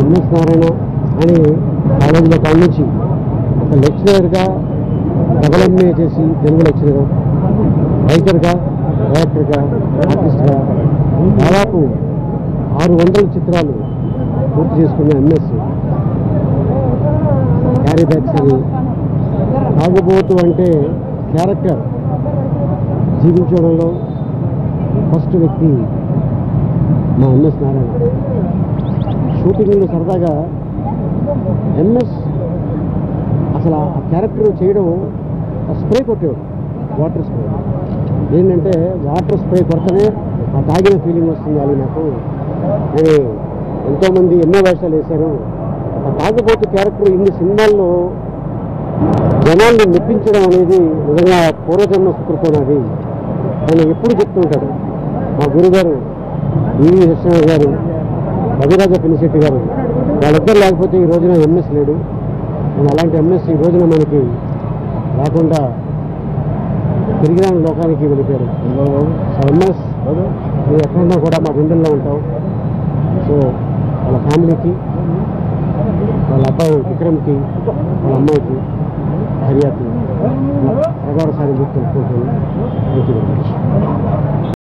MS Narayana అని కాలేజీలో కానించి ఒక లెక్చరర్గా డబల్ ఎంఏ చేసి తెలుగు లెక్చరర్, రైటర్గా, డైరెక్టర్గా, ఆర్టిస్ట్గా దాదాపు 600 చిత్రాలు పూర్తి చేసుకున్న ఎంఎస్ క్యారీ బ్యాక్స్ అని తాగుబోతు అంటే క్యారెక్టర్ జీవించడంలో ఫస్ట్ వ్యక్తి మా ఎంఎస్ నారాయణ. షూటింగ్లో సరదాగా ఎంఎస్ అసలు ఆ క్యారెక్టర్ చేయడం స్ప్రే కొట్టేవాడు, వాటర్ స్ప్రే. ఏంటంటే వాటర్ స్ప్రే కొడతనే ఆ తాగిన ఫీలింగ్ వస్తుంది అది నాకు. నేను ఎంతోమంది ఎన్నో వేషాలు వేశారు. ఆ తాగుబోతు క్యారెక్టర్ ఇన్ని సినిమాల్లో జనాల్ని మెప్పించడం అనేది నిజంగా పూర్వజన్మ సుకృతం అది. ఆయన ఎప్పుడు చెప్తూ ఉంటాడు. మా గురుగారు ఈవి కృష్ణ గారు, రవిరాజ పినిశెట్టి గారు, వాళ్ళిద్దరు లేకపోతే ఈ రోజున ఎంఎస్ లేడు. నేను అలాంటి ఎంఎస్ ఈ రోజున మనకి రాకుండా తిరిగి రాని లోకానికి వెళ్ళిపోయారు. సో ఎంఎస్ నువ్వు ఎక్కడున్నా కూడా మా గుండెల్లో ఉంటావు. సో వాళ్ళ ఫ్యామిలీకి, వాళ్ళ అబ్బాయి విక్రమ్కి, వాళ్ళ అమ్మాయికి, హరియాకి ప్రగాఢ సారి తెలుసుకుంటాను. Thank you very much.